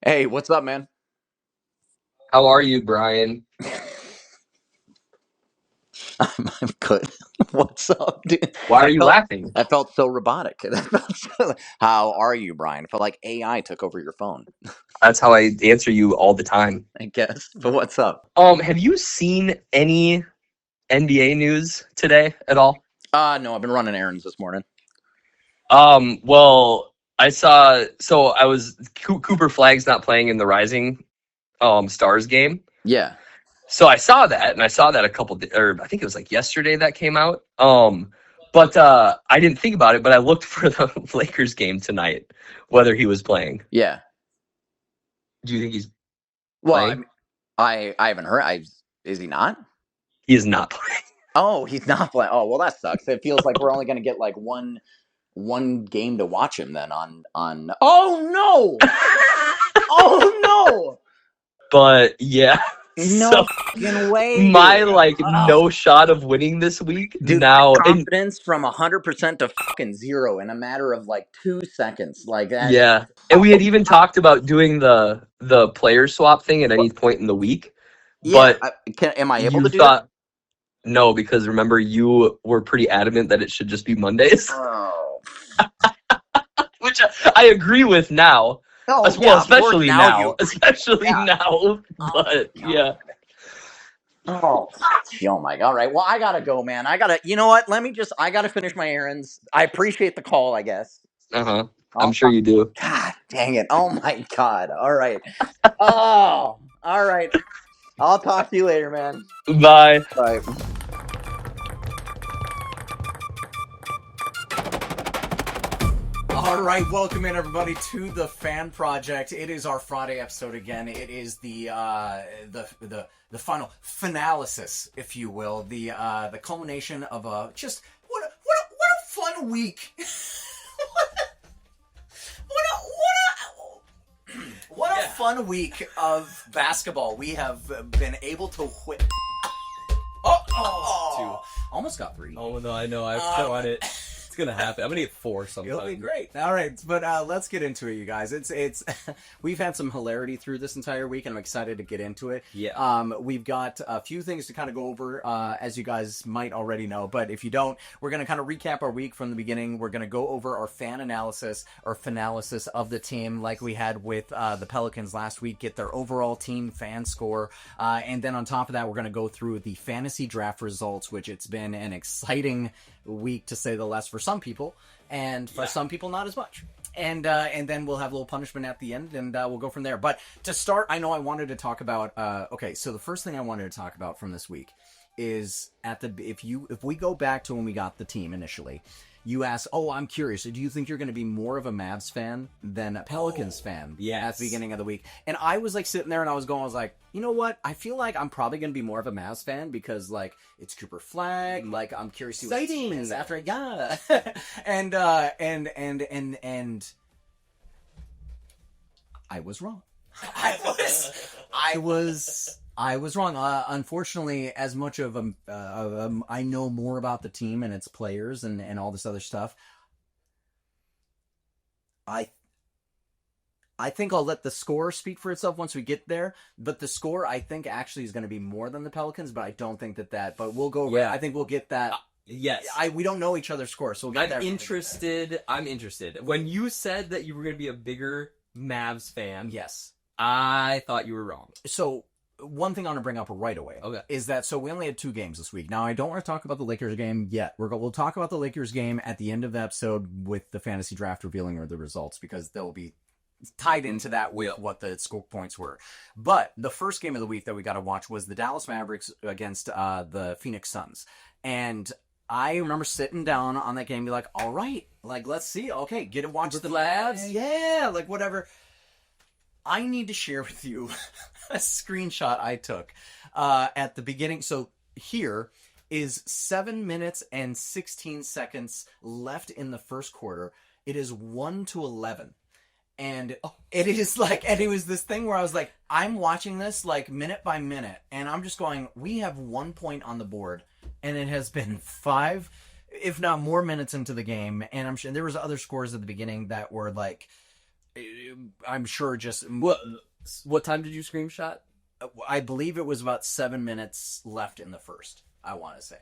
Hey, what's up, man? How are you, Brian? I'm good. What's up, dude? Why are That you felt laughing? that felt so robotic. How are you, Brian? It felt like AI took over your phone, That's how I answer you all the time. I guess. But what's up? Have you seen any NBA news today at all? No, I've been running errands this morning. Well, I saw. So I was Cooper Flag's not playing in the Rising Stars game. Yeah. So I saw that, and I saw that or I think it was like yesterday that came out. But I didn't think about it. But I looked for the Lakers game tonight, whether he was playing. Yeah. Do you think he's Well, playing? I haven't heard. Is he not? He is not playing. Oh, he's not playing. Oh, well, that sucks. It feels like we're only going to get like one game to watch him then on. Oh no! Oh But yeah, no! No so fucking way, my dude. like Oh. no shot of winning this week Dude, my now. And confidence from 100% to fucking zero in a matter of like 2 seconds. Like that. yeah, and we had Oh, even talked about doing the player swap thing at any point in the week, yeah. but Am I able you to do that? thought no, because remember you were pretty adamant that it should just be Mondays, Oh. which I agree with now. Oh, Well, yeah. Of course, especially now you now, agree. especially Yeah. now. Oh, But God. yeah, Oh, oh my God. All right. Well, I gotta go, man. You know what? I gotta finish my errands. I appreciate the call, I guess. uh-huh. I'm I'll sure talk. you do. God dang it. Oh my God. All right. Oh, all right. I'll talk to you later, man. Bye. Bye. All right, welcome in everybody to the Fan Project. It is our Friday episode again. It is the final finalisis, if you will, the culmination of a just what a fun week. What a fun week of basketball we have been able to whip. Almost got three. Oh no, I know. I don't want it. It's gonna happen. I'm gonna get 4 sometime. It'll be great. All right, but let's get into it, you guys. It's we've had some hilarity through this entire week, and I'm excited to get into it. Yeah. We've got a few things to kind of go over, as you guys might already know. But if you don't, we're going to kind of recap our week from the beginning. We're going to go over our fan analysis or finalysis of the team, like we had with the Pelicans last week. Get their overall team fan score, and then on top of that, we're going to go through the fantasy draft results, which it's been an exciting week to say the less for some people, and for some people not as much. And then we'll have a little punishment at the end, and we'll go from there. But to start, I know I wanted to talk about. Okay, so the first thing I wanted to talk about from this week is if we go back to when we got the team initially. You asked, oh, I'm curious. Do you think you're going to be more of a Mavs fan than a Pelicans fan at the beginning of the week? And I was like sitting there and I was like, you know what? I feel like I'm probably going to be more of a Mavs fan because like it's Cooper Flag. Like I'm curious to see what Exciting. happens after yeah. and I was wrong. I was wrong. Unfortunately, as much of I know more about the team and its players and all this other stuff. I think I'll let the score speak for itself once we get there. But the score, I think, actually is going to be more than the Pelicans. But I don't think that. But we'll go. Yeah. I think we'll get that. Yes. We don't know each other's score, so we'll get I'm that. interested. I'm interested. When you said that you were gonna be a bigger Mavs fan, Yes. I thought you were wrong. So one thing I want to bring up right away is that we only had 2 games this week. Now I don't want to talk about the Lakers game yet. We'll talk about the Lakers game at the end of the episode with the fantasy draft revealing the results because they'll be tied into that with what the score points were. But the first game of the week that we got to watch was the Dallas Mavericks against the Phoenix Suns, and I remember sitting down on that game and be like, all right, like, let's see. Okay, get to watch the Mavs. Yeah, like, whatever. I need to share with you a screenshot I took at the beginning. So here is 7 minutes and 16 seconds left in the first quarter. It is 1-11. And it is like, and it was this thing where I was like, I'm watching this like minute by minute, and I'm just going, we have 1 point on the board, and it has been 5, if not more minutes into the game, and I'm sure there was other scores at the beginning that were like, I'm sure just What time did you screenshot? I believe it was about 7 minutes left in the first, I want to say.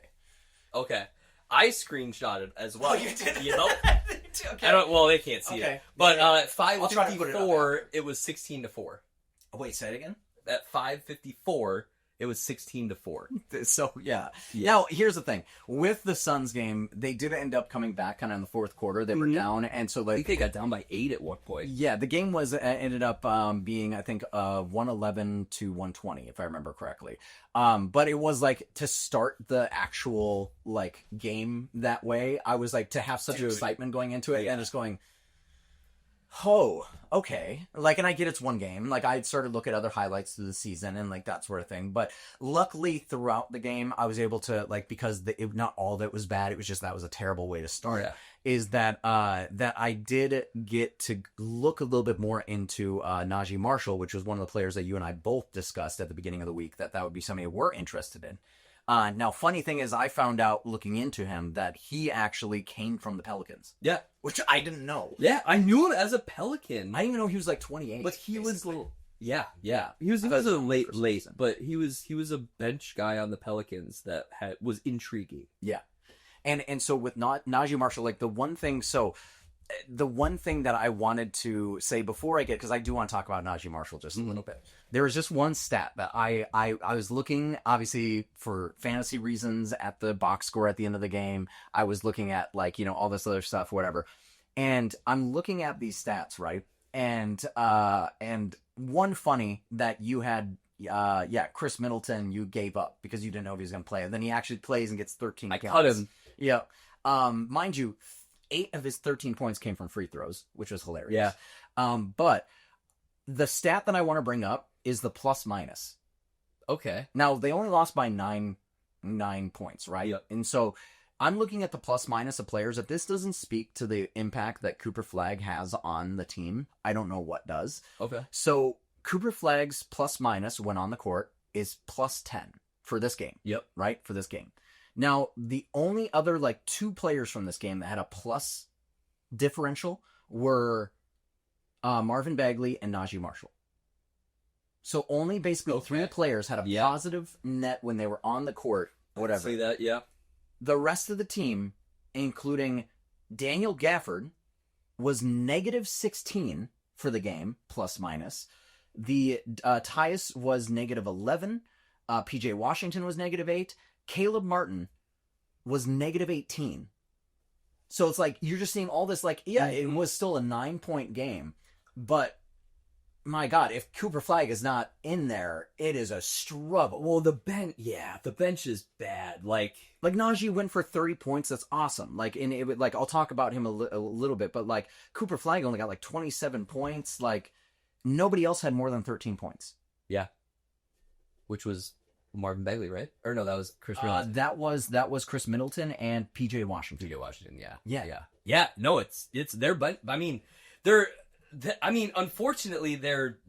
Okay. I screenshotted as well. Oh, you did? You know? Okay. I don't. Well, they can't see Okay. it. But at I'll try to put it up 5:54, it was 16-4. Wait, say it again? At 5:54, it was 16-4. So, yeah. Now, here's the thing. With the Suns game, they did end up coming back kind of in the fourth quarter. They were down, and so, I like... think they got down by 8 at one point. Yeah, the game was ended up being, I think, 111 to 120, if I remember correctly. But it was, like, to start the actual, like, game that way, I was, like, to have such excitement going into it, and just going... Oh, okay. Like, and I get it's one game. Like, I started looking at other highlights through the season and, like, that sort of thing. But luckily, throughout the game, I was able to, like, because not all of it was bad. It was just that was a terrible way to start. Yeah. Is that I did get to look a little bit more into Naji Marshall, which was one of the players that you and I both discussed at the beginning of the week, that would be somebody we're interested in. Now, funny thing is, I found out looking into him that he actually came from the Pelicans. Yeah. Which I didn't know. Yeah, I knew him as a Pelican. I didn't even know he was like 28. But he was basically. Yeah. He was a late, but he was a bench guy on the Pelicans that was intriguing. Yeah. And so with Naji Marshall, like the one thing that I wanted to say before I get, because I do want to talk about Naji Marshall just a little bit. There was just one stat that I was looking, obviously, for fantasy reasons at the box score at the end of the game. I was looking at, like, you know, all this other stuff, whatever. And I'm looking at these stats, right? And one funny that you had, Chris Middleton, you gave up because you didn't know if he was going to play. And then he actually plays and gets 13 points. I cut him. Yeah. Mind you, 8 of his 13 points came from free throws, which was hilarious. Yeah. But the stat that I want to bring up is the plus minus. Okay. Now, they only lost by 9 points, right? Yep. And so I'm looking at the plus minus of players. If this doesn't speak to the impact that Cooper Flagg has on the team, I don't know what does. Okay. So Cooper Flagg's plus minus when on the court is plus 10 for this game. Yep. Right? For this game. Now, the only other, like, 2 players from this game that had a plus differential were Marvin Bagley and Naji Marshall. So only basically 3 players had a positive net when they were on the court, whatever. See that, yeah. The rest of the team, including Daniel Gafford, was negative 16 for the game, plus minus. The Tyus was negative 11. PJ Washington was negative 8. Caleb Martin was negative 18. So it's like, you're just seeing all this, like, yeah, it was still a 9-point game, but my God, if Cooper Flagg is not in there, it is a struggle. Well, the bench is bad. Like Naji went for 30 points. That's awesome. Like, and it would, like, I'll talk about him a little bit, but like Cooper Flagg only got like 27 points. Like, nobody else had more than 13 points. Yeah. Which was Marvin Bagley, right? Or no, that was Chris Middleton. That was Chris Middleton and PJ Washington. Yeah. No, it's their, but I mean, unfortunately, they're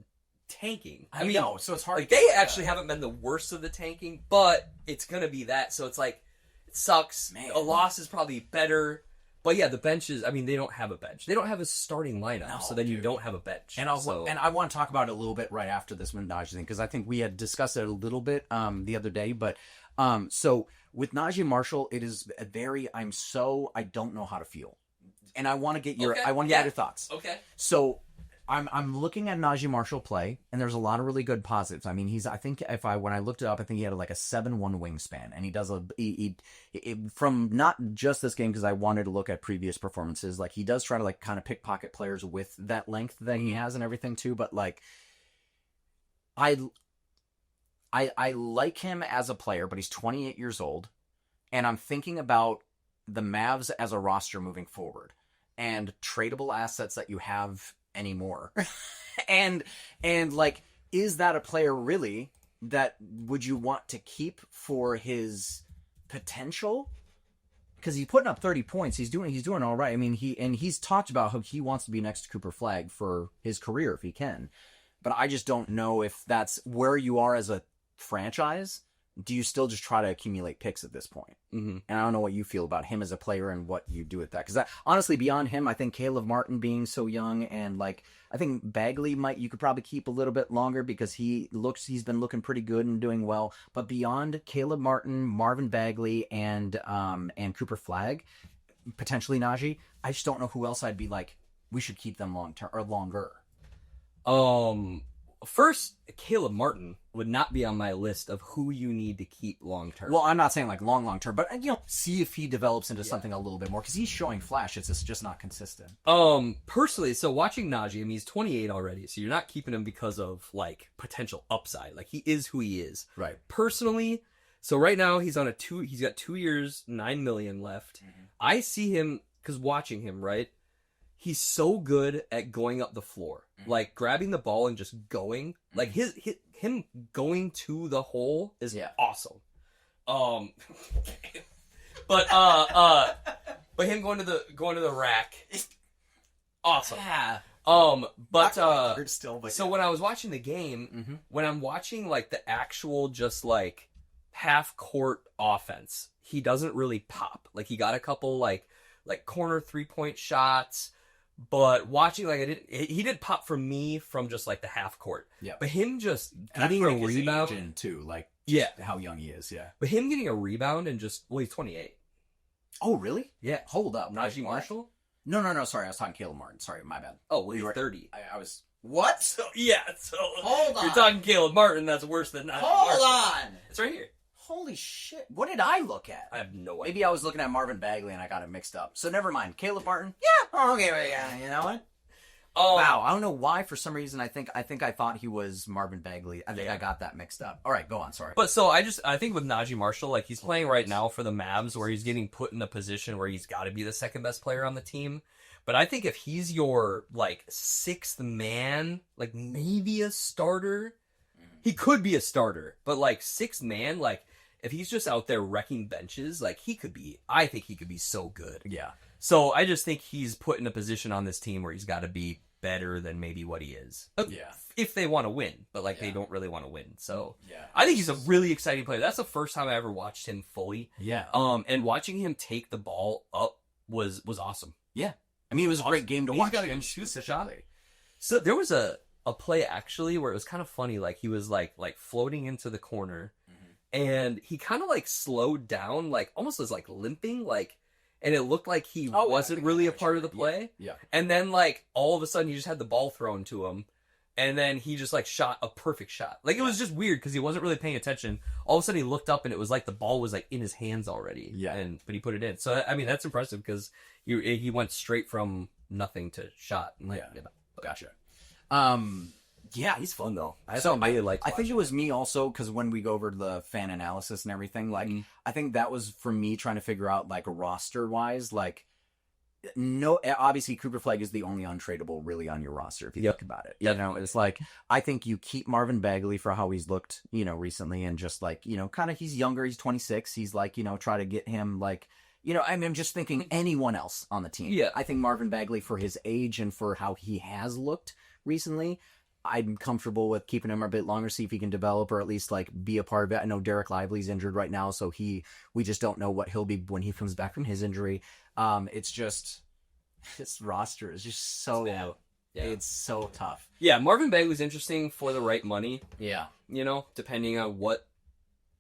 tanking. I know, so it's hard. Like, they actually haven't been the worst of the tanking, but it's gonna be that. So it's like, it sucks. Man. A loss is probably better. But yeah, the benches, I mean, they don't have a bench. They don't have a starting lineup, so then you don't have a bench. And I want to talk about it a little bit right after this Naji thing, because I think we had discussed it a little bit the other day. But so with Naji Marshall, it is I don't know how to feel. And I want to get your your thoughts. Okay. So I'm looking at Naji Marshall play, and there's a lot of really good positives. I mean, when I looked it up, I think he had like a 7'1" wingspan, and he does from not just this game, because I wanted to look at previous performances. Like, he does try to, like, kind of pickpocket players with that length that he has and everything too. But like, I like him as a player, but he's 28 years old, and I'm thinking about the Mavs as a roster moving forward and tradable assets that you have anymore. and like, is that a player really that would you want to keep for his potential? Because he's putting up 30 points. He's doing all right. I mean, he's talked about how he wants to be next to Cooper Flagg for his career if he can. But I just don't know if that's where you are as a franchise do you still just try to accumulate picks at this point? Mm-hmm. And I don't know what you feel about him as a player and what you do with that. Because honestly, beyond him, I think Caleb Martin being so young and like I think Bagley you could probably keep a little bit longer because he's been looking pretty good and doing well. But beyond Caleb Martin, Marvin Bagley, and Cooper Flagg, potentially Naji, I just don't know who else I'd be like, we should keep them long term or longer. First, Caleb Martin would not be on my list of who you need to keep long term. Well, I'm not saying like long term, but see if he develops into something a little bit more because he's showing flash. It's just not consistent. Personally, so watching Naji, I mean, he's 28 already, so you're not keeping him because of like potential upside. Like he is who he is. Right. Personally, so right now he's got 2 years, $9 million left. Mm-hmm. I see him because watching him, right? He's so good at going up the floor, like grabbing the ball and just going. Like him going to the hole is awesome. But him going to the rack, awesome. Yeah. So when I was watching the game, when I'm watching like the actual just like half court offense, he doesn't really pop. Like he got a couple like corner 3-point shots. But watching, like, he did pop for me from just, like, the half court. Yeah. But him just getting a rebound. His age too, like, how young he is, yeah. But him getting a rebound and just, well, he's 28. Oh, really? Yeah. Hold up. Naji Marshall? No, sorry, I was talking Caleb Martin. Sorry, my bad. Oh, well, he's 30. I was... What? So hold on. You're talking Caleb Martin, that's worse than Naji Hold Marshall. on! It's right here. Holy shit. What did I look at? I have no idea. Maybe I was looking at Marvin Bagley and I got it mixed up. So never mind. Caleb Martin? Yeah. Oh, okay, yeah, you know what? Wow, I don't know why. For some reason, I think I thought he was Marvin Bagley. I think I got that mixed up. All right, go on. Sorry. But so I think with Naji Marshall, like he's playing right now for the Mavs, where he's getting put in a position where he's got to be the second best player on the team. But I think if he's your like sixth man, like maybe a starter, he could be a starter. But like sixth man, like if he's just out there wrecking benches, like I think he could be so good. Yeah. So I just think he's put in a position on this team where he's got to be better than maybe what he is. Yeah. If they want to win, but like they don't really want to win. So yeah. I think he's a really exciting player. That's the first time I ever watched him fully. Yeah. And watching him take the ball up was awesome. Yeah. I mean, it was a great game to watch. He's got to shoot the shot. So there was a play actually where it was kind of funny. Like he was like floating into the corner, and he kind of like slowed down, like almost was like limping, like. And it looked like he wasn't really a part of the play. Yeah. And then, like, all of a sudden, he just had the ball thrown to him. And then he just, like, shot a perfect shot. Like, it was just weird because he wasn't really paying attention. All of a sudden, he looked up, and it was like the ball was, like, in his hands already. Yeah. But he put it in. So, I mean, that's impressive because he went straight from nothing to shot. Like, Gotcha. Yeah, he's fun, though. I think it was me also, because when we go over to the fan analysis and everything, like, I think that was for me trying to figure out, like, roster-wise, like, no, obviously Cooper Flagg is the only untradeable really on your roster, if you think about it. You know, it's like, I think you keep Marvin Bagley for how he's looked, recently, and just, like, kind of, he's younger, he's 26, he's, like, try to get him, like, I'm just thinking anyone else on the team. Yeah. I think Marvin Bagley, for his age and for how he has looked recently, I'm comfortable with keeping him a bit longer, see if he can develop or at least like be a part of it. I know Derek Lively's injured right now, so we just don't know what he'll be when he comes back from his injury. It's just this roster is just so it's so tough. Yeah, Marvin Bagley's interesting for the right money. Yeah. Depending on what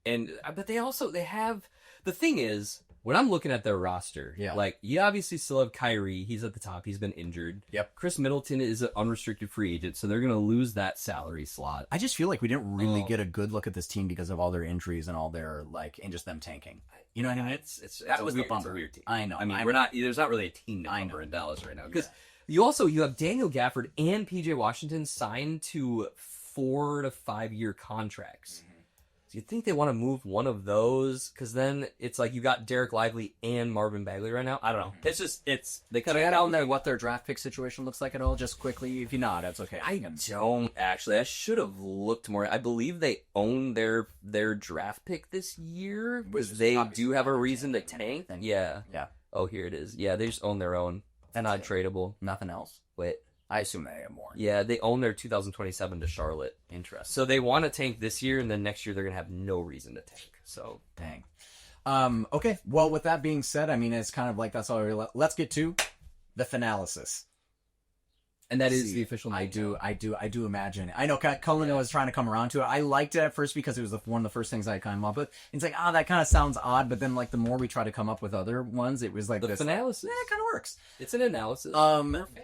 but they have the thing is when I'm looking at their roster, like, you obviously still have Kyrie. He's at the top. He's been injured. Yep. Chris Middleton is an unrestricted free agent, so they're going to lose that salary slot. I just feel like we didn't really get a good look at this team because of all their injuries and all their, like, and just them tanking. You know what I mean? That was the weird. bumper. It's a weird team. I know. I mean, there's not really a team to cover in Dallas right now. Because you have Daniel Gafford and PJ Washington signed to 4 to 5 year contracts. So you think they want to move one of those? Because then it's like you got Derek Lively and Marvin Bagley right now. I don't know. It's just they kind of got out there what their draft pick situation looks like at all. Just quickly, if you not, that's okay. I don't actually. I should have looked more. I believe they own their draft pick this year because they do have a reason to tank. Yeah. Oh, here it is. Yeah, they just own their own. Not tradable. Nothing else. Wait. I assume they have more. Yeah, they own their 2027 to Charlotte. Interesting. So they want to tank this year, and then next year they're going to have no reason to tank. So dang. Okay. Well, with that being said, I mean, it's kind of like that's all. Let's get to the finalysis. And that is the official name. I do imagine. I know Cullen was trying to come around to it. I liked it at first because it was one of the first things I came up with. It's like, that kind of sounds odd, but then like the more we try to come up with other ones, it was like the finalysis. Yeah, it kind of works. It's an analysis.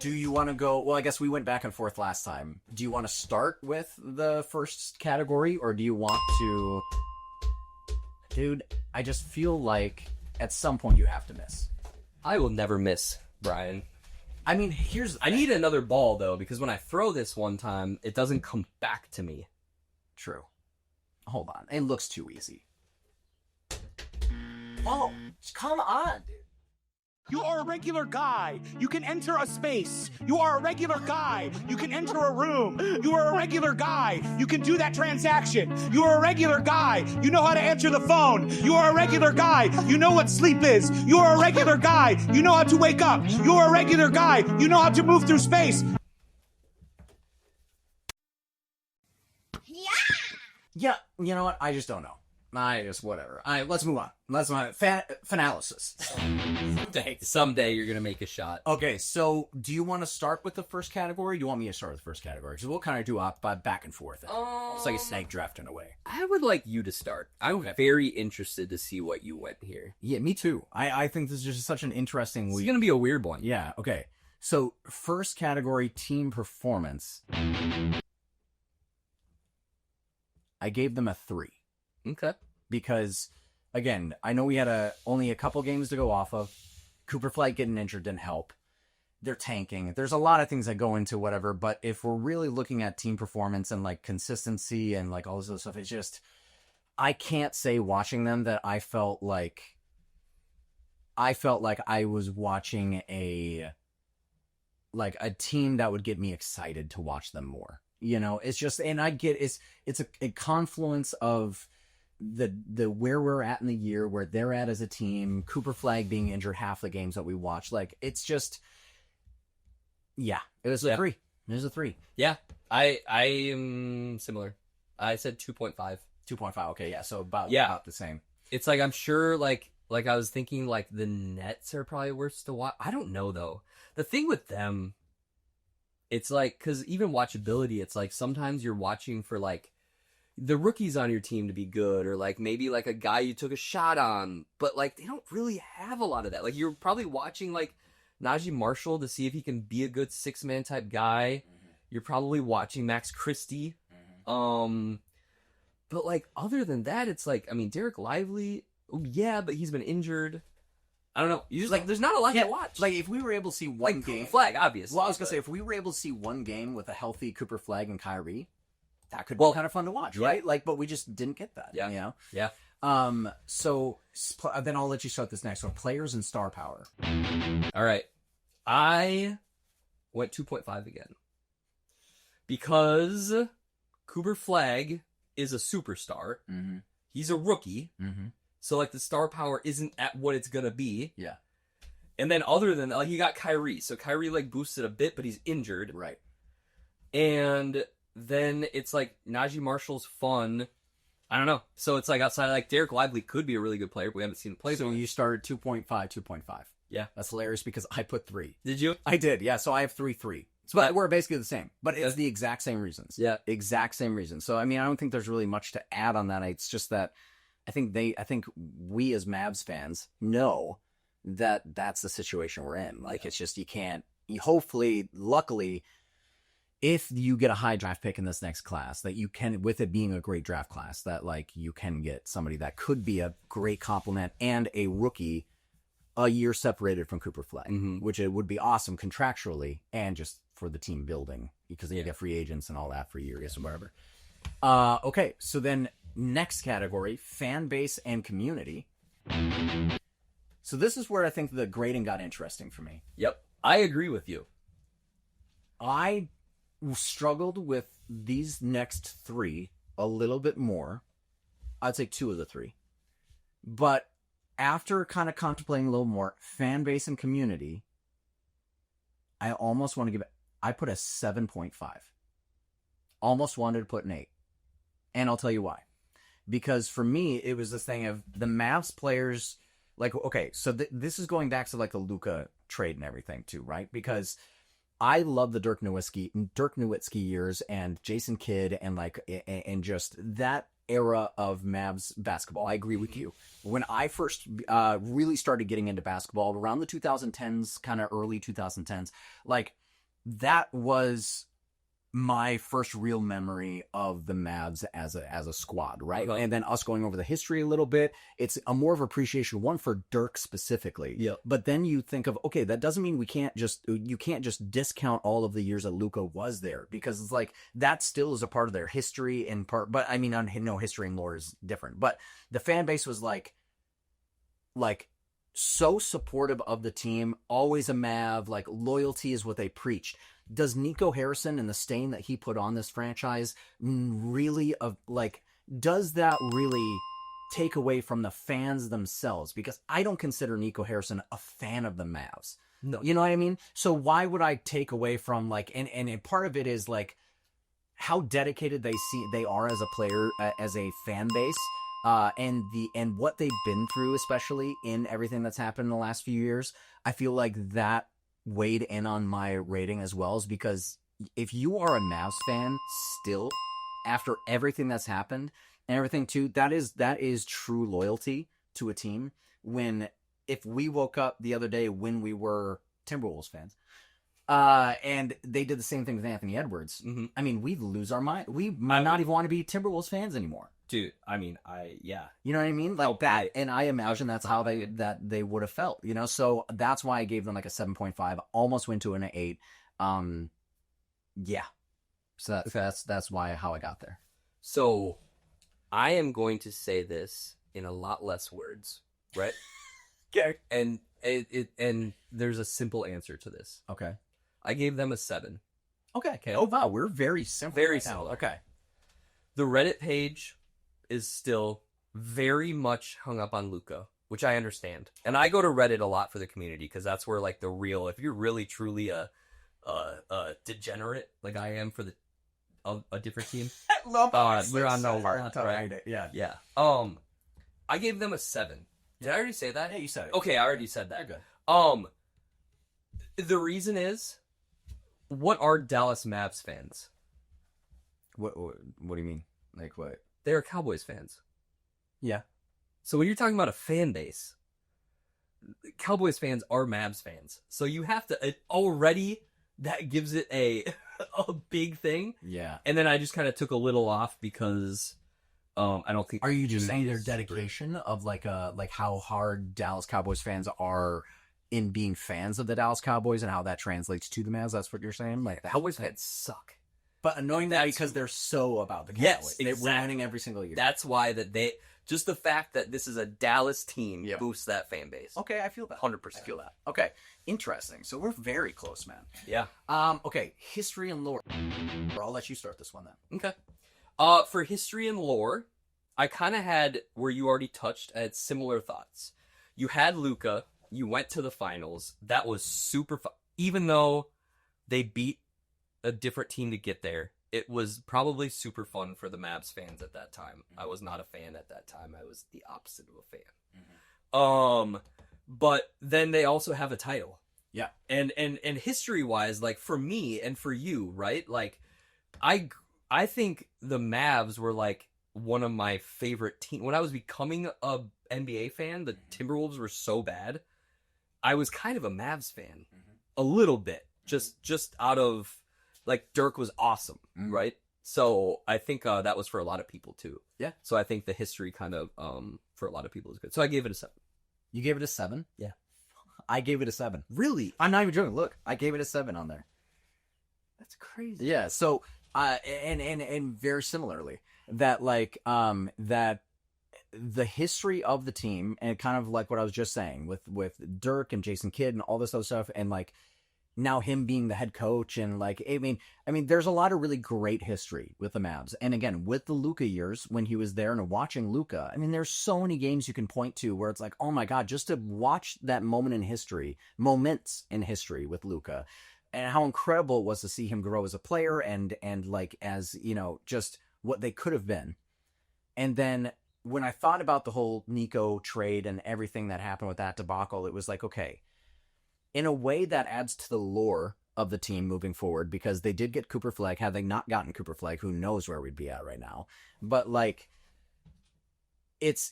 Do you want to go? Well, I guess we went back and forth last time. Do you want to start with the first category, or do you want to? Dude, I just feel like at some point you have to miss. I will never miss, Brian. I mean, I need another ball, though, because when I throw this one time, it doesn't come back to me. True. Hold on. It looks too easy. Oh, come on, dude. You are a regular guy. You can enter a space. You are a regular guy. You can enter a room. You are a regular guy. You can do that transaction. You are a regular guy. You know how to answer the phone. You are a regular guy. You know what sleep is. You are a regular guy. You know how to wake up. You are a regular guy. You know how to move through space. Yeah, you know what? I just don't know. Whatever. Let's move on. Finalysis. Someday you're going to make a shot. Okay, so do you want to start with the first category? Or do you want me to start with the first category? Because we'll kind of do back and forth. It's like a snake draft in a way. I would like you to start. I'm very interested to see what you went here. Yeah, me too. I think this is just such an interesting week. It's going to be a weird one. Yeah, okay. So, first category, team performance. I gave them a 3. Okay. Because, again, I know we had only a couple games to go off of. Cooper Flight getting injured didn't help. They're tanking. There's a lot of things that go into whatever, but if we're really looking at team performance and, like, consistency and, like, all this other stuff, it's just... I can't say watching them that I felt like I was watching a team that would get me excited to watch them more. You know, it's just... And I get... It's a confluence of... the where we're at in the year, where they're at as a team, Cooper Flag being injured half the games that we watch. Like, it's just, yeah, it was a 3. It was a 3. Yeah, I am similar. I said 2.5. 2.5. Okay, yeah. So about the same. It's like, I'm sure, like I was thinking, like, the Nets are probably worse to watch. I don't know though. The thing with them, it's like, because even watchability, it's like sometimes you're watching for like the rookies on your team to be good, or like maybe like a guy you took a shot on, but like they don't really have a lot of that. Like, you're probably watching like Naji Marshall to see if he can be a good 6-man type guy. Mm-hmm. You're probably watching Max Christie. Mm-hmm. But like other than that, it's like, I mean, Derek Lively, yeah, but he's been injured. I don't know. You just like, there's not a lot to watch. Like, if we were able to see one like, game, Flag, obviously. Well, I was gonna say, if we were able to see one game with a healthy Cooper Flag and Kyrie, that could be kind of fun to watch, right? Like, but we just didn't get that. Yeah. You know? Yeah. So then I'll let you start this next one. Players and star power. All right. I went 2.5 again. Because Cooper Flag is a superstar. Mm-hmm. He's a rookie. Mm-hmm. So, like, the star power isn't at what it's going to be. Yeah. And then other than that, like, you got Kyrie. So Kyrie, like, boosted a bit, but he's injured. Right. And then it's like Naji Marshall's fun. I don't know. So it's like outside, like Derek Lively could be a really good player, but we haven't seen him play. So you started 2.5. Yeah. That's hilarious because I put 3. Did you? I did, yeah. So I have 3. So we're basically the same, but it's the exact same reasons. Yeah. Exact same reasons. So, I mean, I don't think there's really much to add on that. It's just that I think we as Mavs fans know that that's the situation we're in. Like, it's just, hopefully, luckily, if you get a high draft pick in this next class, that you can, with it being a great draft class, that like you can get somebody that could be a great complement and a rookie a year separated from Cooper Flag, which it would be awesome contractually and just for the team building because they get free agents and all that for years or whatever. Okay, so then next category, fan base and community. So this is where I think the grading got interesting for me. Yep, I agree with you. I struggled with these next 3 a little bit more. I'd say 2 of the 3. But after kind of contemplating a little more, fan base and community, I almost want to give it... I put a 7.5. Almost wanted to put an 8. And I'll tell you why. Because for me, it was this thing of the Mavs players, like, okay, so this is going back to like the Luka trade and everything too, right? Because I love the Dirk Nowitzki years and Jason Kidd and just that era of Mavs basketball. I agree with you. When I first really started getting into basketball around the 2010s, kind of early 2010s, like that was my first real memory of the Mavs as a squad, right? And then us going over the history a little bit. It's a more of appreciation, one for Dirk specifically. Yeah. But then you think of, okay, that doesn't mean you can't just discount all of the years that Luka was there, because it's like that still is a part of their history in part. But I mean, no, history and lore is different. But the fan base was like so supportive of the team, always a Mav, like loyalty is what they preached. Does Nico Harrison and the stain that he put on this franchise really does that really take away from the fans themselves? Because I don't consider Nico Harrison a fan of the Mavs. No. You know what I mean? So why would I take away from and part of it is like how dedicated they are as a player, as a fan base, and what they've been through, especially in everything that's happened in the last few years. I feel like that weighed in on my rating as well, is because if you are a Mavs fan still after everything that's happened and everything too, that is true loyalty to a team. When if we woke up the other day when we were Timberwolves fans and they did the same thing with Anthony Edwards, I mean, we'd lose our mind. We might not even want to be Timberwolves fans anymore. Dude, I mean, yeah. You know what I mean? Like that. And I imagine that's how they would have felt, you know? So that's why I gave them like a 7.5, almost went to an 8. Yeah. So that's how I got there. So I am going to say this in a lot less words, right? Okay. And there's a simple answer to this. Okay. I gave them a 7. Okay. Oh, wow. We're very simple. Very right now. similar. Okay. The Reddit page is still very much hung up on Luka, which I understand. And I go to Reddit a lot for the community because that's where like the real, if you're really truly a degenerate like I am for a different team. We're on no heart, right? Yeah. I gave them a 7. Did I already say that? Yeah, you said it. Okay, I already said that. You're good. The reason is, what are Dallas Mavs fans? What do you mean? Like what? They're Cowboys fans. Yeah. So when you're talking about a fan base, Cowboys fans are Mavs fans. So you have to already, that gives it a big thing. Yeah. And then I just kind of took a little off because I don't think. Are you just saying their dedication of like how hard Dallas Cowboys fans are in being fans of the Dallas Cowboys and how that translates to the Mavs? That's what you're saying? Like the Cowboys fans suck. But annoying that because they're so about the Cowboys. Yes, They're exactly. winning every single year. That's why just the fact that this is a Dallas team boosts that fan base. Okay, I feel that. 100%. I feel that. Okay, interesting. So we're very close, man. Yeah. Okay, history and lore. I'll let you start this one then. Okay. For history and lore, I kind of had, where you already touched, I had similar thoughts. You had Luka. You went to the finals. That was super fun. Even though they beat a different team to get there, it was probably super fun for the Mavs fans at that time. I was not a fan at that time. I was the opposite of a fan. But then they also have a title. Yeah. And history wise, like for me and for you, right? Like I think the Mavs were like one of my favorite teams. When I was becoming a NBA fan, the Timberwolves were so bad. I was kind of a Mavs fan. A little bit. Just out of, like, Dirk was awesome, right? So I think that was for a lot of people too. Yeah. So I think the history kind of for a lot of people is good. So I gave it a 7. You gave it a 7? Yeah. I gave it a 7. Really? I'm not even joking. Look, I gave it a 7 on there. That's crazy. Yeah. So and very similarly, that like that the history of the team, and kind of like what I was just saying with Dirk and Jason Kidd and all this other stuff, and like now him being the head coach, and like I mean there's a lot of really great history with the Mavs. And again, with the Luka years when he was there and watching Luka, I mean there's so many games you can point to where it's like, oh my god, just to watch that moments in history with Luka, how incredible it was to see him grow as a player and like as, just what they could have been. And then when I thought about the whole Nico trade and everything that happened with that debacle, it was like, okay, in a way that adds to the lore of the team moving forward, because they did get Cooper Flagg. Had they not gotten Cooper Flagg, who knows where we'd be at right now. But like, it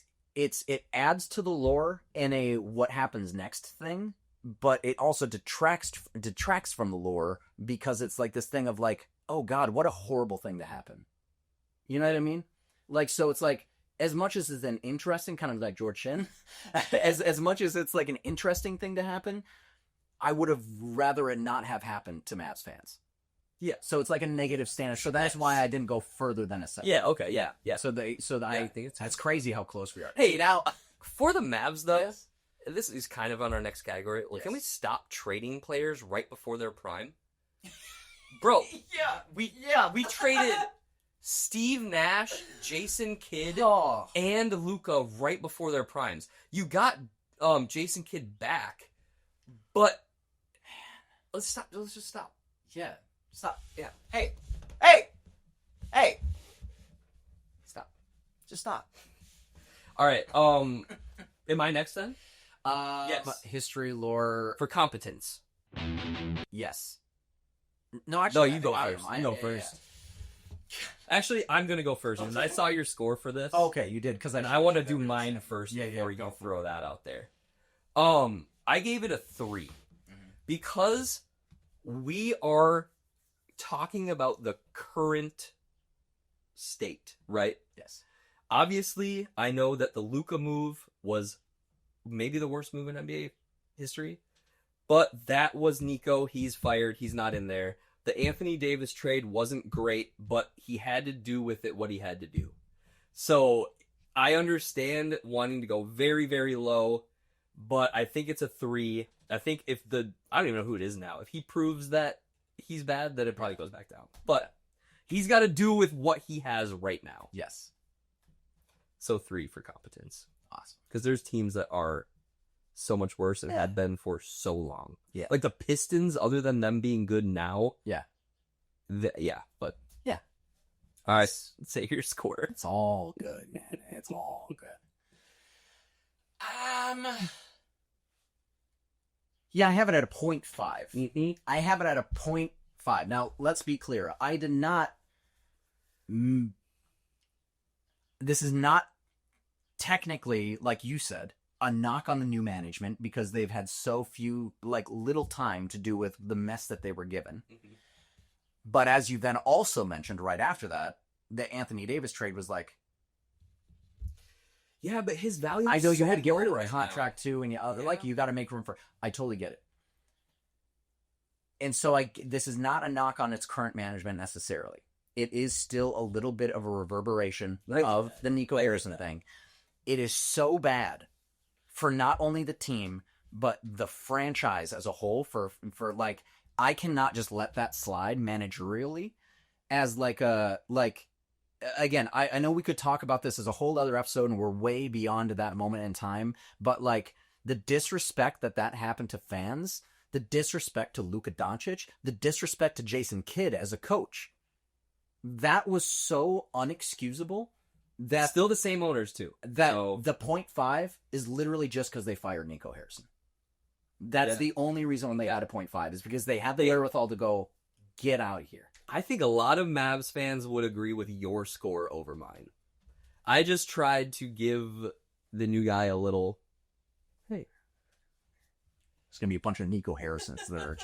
adds to the lore in a what happens next thing, but it also detracts from the lore, because it's like this thing of like, oh God, what a horrible thing to happen. You know what I mean? Like, so it's like, as much as it's an interesting, kind of like George Shin, as much as it's like an interesting thing to happen, I would have rather it not have happened to Mavs fans. Yeah. So it's like a negative standard. So that's why I didn't go further than a second. Yeah. Okay. Yeah. Yeah. I think that's crazy how close we are. Hey, now for the Mavs though, this is kind of on our next category. Like, can we stop trading players right before their prime? Bro, we traded Steve Nash, Jason Kidd, and Luka right before their primes. You got Jason Kidd back, but let's stop. Let's just stop. Yeah. Stop. Yeah. Hey. Stop. Just stop. All right. Am I next then? Yes. History, lore. For competence. Yes. No, actually. No, you go first. You go first. Actually, I'm gonna go first because I saw your score for this. Okay, you did, because I want to do mine first before we go throw that out there. I gave it a 3 because we are talking about the current state, right? Yes. Obviously, I know that the Luka move was maybe the worst move in NBA history, but that was Nico. He's fired. He's not in there. The Anthony Davis trade wasn't great, but he had to do with it what he had to do. So I understand wanting to go very, very low, but I think it's a 3. I think I don't even know who it is now. If he proves that he's bad, then it probably goes back down. But he's got to do with what he has right now. Yes. So 3 for competence. Awesome. Because there's teams that are so much worse and had been for so long. Yeah. Like the Pistons, other than them being good now. Yeah. But yeah. All right, say your score. It's all good, man. It's all good. Yeah, I have it at a 0.5. Mm-hmm. I have it at a 0.5. Now, let's be clear. I did not... This is not technically, like you said, a knock on the new management, because they've had so few, little time to do with the mess that they were given. Mm-hmm. But as you then also mentioned right after that, the Anthony Davis trade was like... Yeah, but his value... I know you had to get rid of a hot track too, and you got to make room for... I totally get it. And so this is not a knock on its current management necessarily. It is still a little bit of a reverberation of the Nico Harrison thing. It is so bad for not only the team, but the franchise as a whole, for I cannot just let that slide managerially as again, I know we could talk about this as a whole other episode and we're way beyond that moment in time, but the disrespect that happened to fans, the disrespect to Luka Doncic, the disrespect to Jason Kidd as a coach, that was so unexcusable. That still the same owners too. The 0.5 is literally just because they fired Nico Harrison. That's the only reason when they add a 0.5 is because they have the wherewithal to go, get out of here. I think a lot of Mavs fans would agree with your score over mine. I just tried to give the new guy a little, hey. It's going to be a bunch of Nico Harrisons that are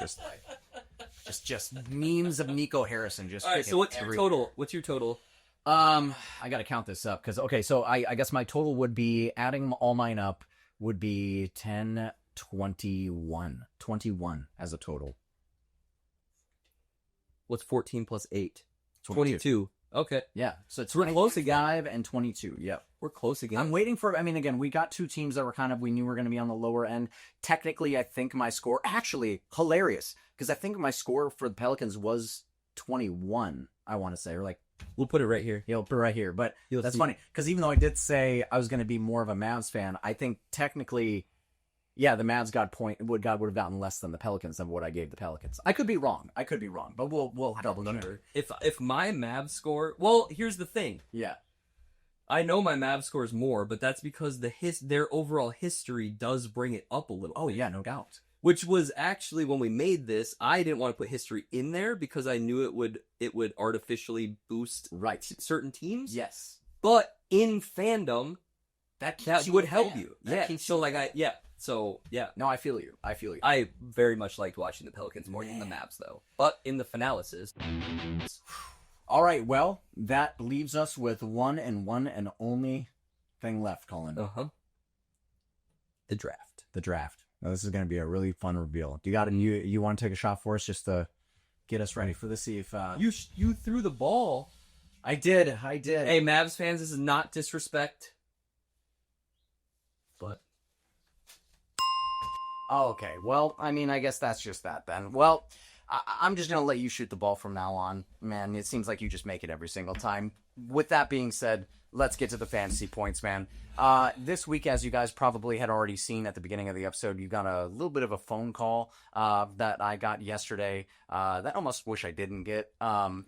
just memes of Nico Harrison. All right, so what's your total? What's your total? I got to count this up because, so I guess my total would be, adding all mine up, would be 10, 21. 21 as a total. What's 14 plus 8? 22. Okay. Yeah. So it's we're close again. 5 and 22. Yep. We're close again. I'm waiting for, again, we got 2 teams that were we knew were going to be on the lower end. Technically, I think my score, actually, hilarious, because I think my score for the Pelicans was 21, I want to say, or we'll put it right here. Yeah, we'll put it right here. But that's funny, because even though I did say I was going to be more of a Mavs fan, I think technically yeah, the Mavs would have gotten less than the Pelicans than what I gave the Pelicans. I could be wrong, but we'll double check. If my Mavs score, well, here's the thing. Yeah. I know my Mavs scores more, but that's because their overall history does bring it up a little. Oh yeah, no doubt. Which was actually when we made this, I didn't want to put history in there because I knew it would artificially boost certain teams. Yes. But in fandom, that would help you. No, I feel you. I very much liked watching the Pelicans more than the Mavs, though. But in the finalysis. All right, well, that leaves us with one and only thing left, Colin. The draft. Now, this is going to be a really fun reveal. Do you want to take a shot for us just to get us ready for this? See if you threw the ball. I did. Hey, Mavs fans, this is not disrespect. But oh, okay. Well, I mean, I guess that's just that then. Well, I'm just going to let you shoot the ball from now on. Man, it seems like you just make it every single time. With that being said, let's get to the fantasy points, man. This week, as you guys probably had already seen at the beginning of the episode, you got a little bit of a phone call that I got yesterday that I almost wish I didn't get. Cullen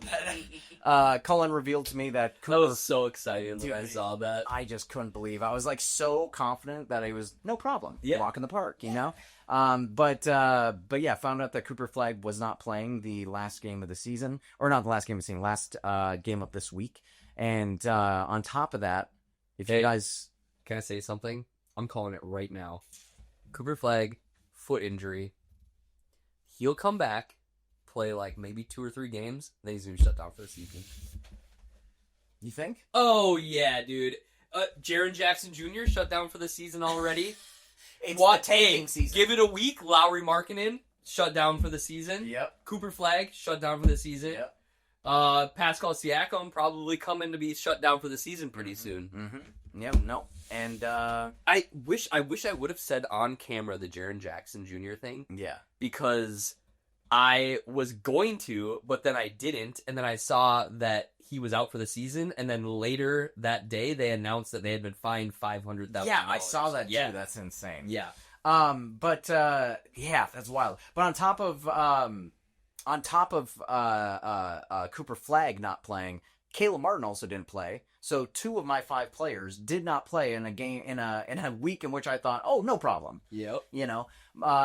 revealed to me that I was so excited when I saw that. I just couldn't believe. I was like so confident that it was no problem. Walk in the park, you know? But yeah, found out that Cooper Flagg was not playing the last game of the season, or not the last game of the season, last game of this week. And on top of that, you guys... Can I say something? I'm calling it right now. Cooper Flagg, foot injury. He'll come back, play like maybe 2 or 3 games, then he's going to be shut down for the season. You think? Oh, yeah, dude. Jaren Jackson Jr. shut down for the season already. It's the tanking season. Give it a week. Lowry Markkanen, shut down for the season. Yep. Cooper Flagg, shut down for the season. Yep. Pascal Siakam probably coming to be shut down for the season pretty soon. Mm-hmm. Yep, no. And I wish I would have said on camera the Jaren Jackson Jr. thing. Yeah. Because I was going to, but then I didn't, and then I saw that he was out for the season, and then later that day they announced that they had been fined $500,000. Yeah, I saw that too. That's insane. Yeah. But yeah, that's wild. But on top of Cooper Flagg not playing, Caleb Martin also didn't play. So 2 of my 5 players did not play in a game in a week in which I thought, oh, no problem. Yep. You know.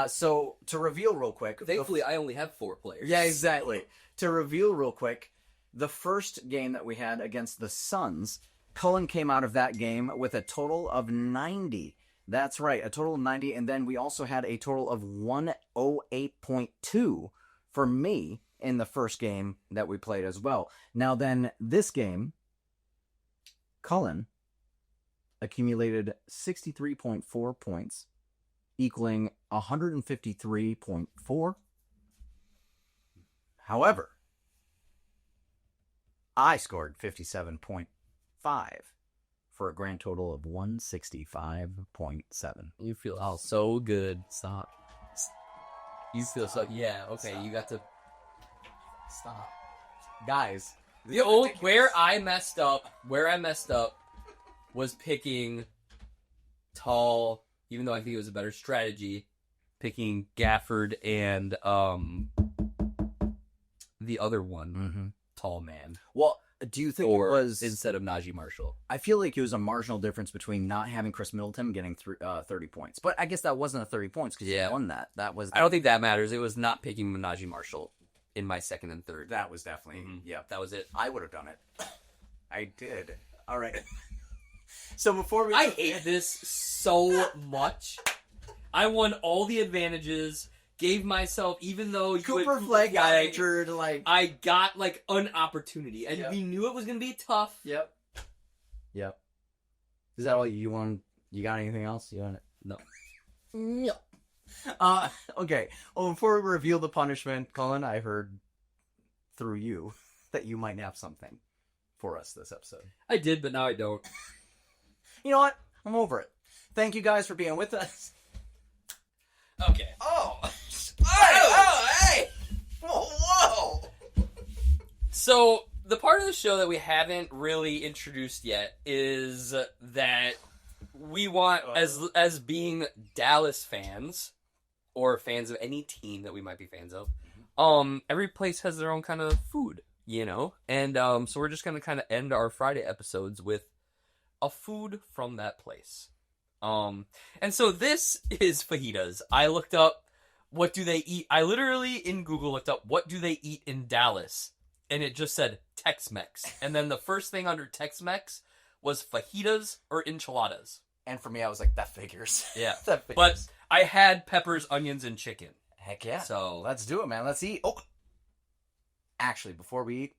So to reveal real quick, thankfully I only have 4 players. Yeah, exactly. To reveal real quick, the first game that we had against the Suns, Cullen came out of that game with a total of 90. That's right, a total of 90, and then we also had a total of 108.2 for me in the first game that we played as well. Now then, this game, Cullen accumulated 63.4 points, equaling 153.4. However, I scored 57.5 for a grand total of 165.7. You feel so good. Stop. You feel so... Yeah, okay, stop. You got to... Stop. Guys. Where I messed up was picking Tall, even though I think it was a better strategy, picking Gafford and the other one, Tall Man. Well, do you think it was... instead of Naji Marshall? I feel like it was a marginal difference between not having Chris Middleton getting 30 points. But I guess that wasn't a 30 points because you won that. That was... I don't think that matters. It was not picking Naji Marshall in my second and third. That was definitely... Yeah, that was it. I would have done it. I did. All right. So before we... I hate this so much. I won all the advantages... Gave myself, even though Cooper Flagg got injured, I got an opportunity, and we knew it was gonna be tough. Yep. Is that all you want? You got anything else? You want it? No. Okay. Well, before we reveal the punishment, Colin, I heard through you that you might have something for us this episode. I did, but now I don't. You know what? I'm over it. Thank you guys for being with us. Okay. Oh, hey! Whoa! So, the part of the show that we haven't really introduced yet is that we want, as being Dallas fans, or fans of any team that we might be fans of, every place has their own kind of food, you know? And so we're just going to kind of end our Friday episodes with a food from that place. And so this is fajitas. I looked up, what do they eat? I literally, in Google, looked up, what do they eat in Dallas? And it just said Tex-Mex. And then the first thing under Tex-Mex was fajitas or enchiladas. And for me, I was like, that figures. Yeah. That figures. But I had peppers, onions, and chicken. Heck yeah. So let's do it, man. Let's eat. Oh, actually, before we eat,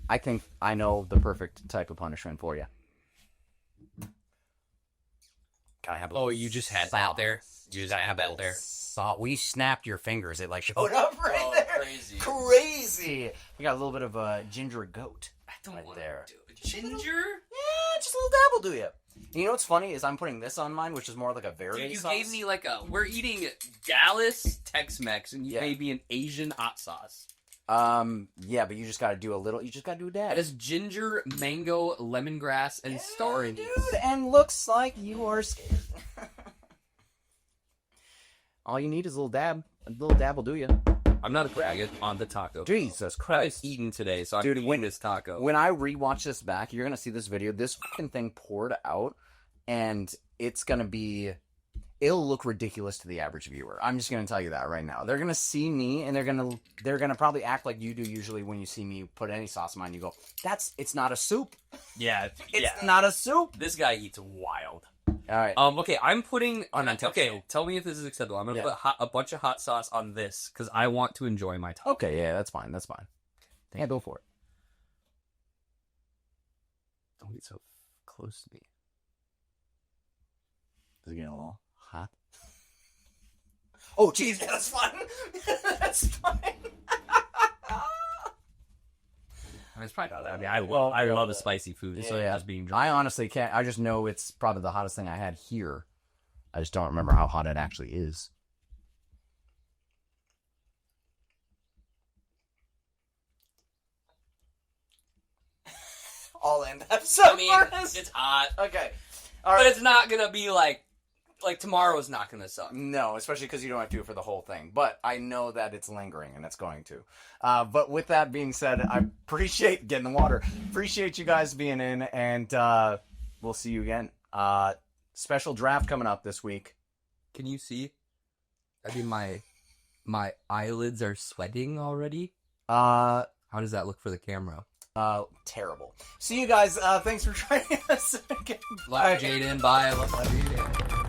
I think I know the perfect type of punishment for you. Gotta have you just had that there? You just have that there? We snapped your fingers. It like showed up right there. Crazy. Crazy. We got a little bit of ginger goat. I don't right want there. to do it. Ginger? Yeah, just a little dabble, do you? You know what's funny is I'm putting this on mine, which is more like a very. Dude, you sauce. gave me like we're eating Dallas Tex-Mex, and you Yeah. gave me an Asian hot sauce. Yeah, but you just gotta do a little. You just gotta do a dab. That is ginger, mango, lemongrass, and star anise. Dude, and looks like you are scared. All you need is a little dab. A little dab will do you. I'm not a crag on the taco. Jesus I've Christ. eaten today, so I'm Dude, eating this taco. When I rewatch this back, you're gonna see this video. This fucking thing poured out, and it's gonna be. It'll look ridiculous to the average viewer. I'm just gonna tell you that right now. They're gonna see me, and they're gonna probably act like you do usually when you see me put any sauce on mine. You go, it's not a soup. Yeah, It's not a soup. This guy eats wild. All right. Okay, I'm putting. Okay, tell me if this is acceptable. I'm gonna put a bunch of hot sauce on this because I want to enjoy my taco. Okay, yeah, that's fine. That's fine. Yeah, go for it. Don't get so close to me. Is it getting a little hot? Oh, jeez, that's fine. That's fine. I mean, it's probably not that. I mean, I love a spicy food, so yeah. just being dry. I honestly can't. I just know it's probably the hottest thing I had here. I just don't remember how hot it actually is. All in. That's so I mean, furnace. it's hot, Okay. All right. but it's not gonna be like tomorrow's not gonna suck. No, especially because you don't have to do it for the whole thing. But I know that it's lingering, and it's going to. But with that being said, I appreciate getting the water. Appreciate you guys being in, and we'll see you again. Special draft coming up this week. Can you see? I mean, my eyelids are sweating already. How does that look for the camera? Terrible. See you guys. Thanks for joining us again. Love Jaden. Bye. Love Jaden.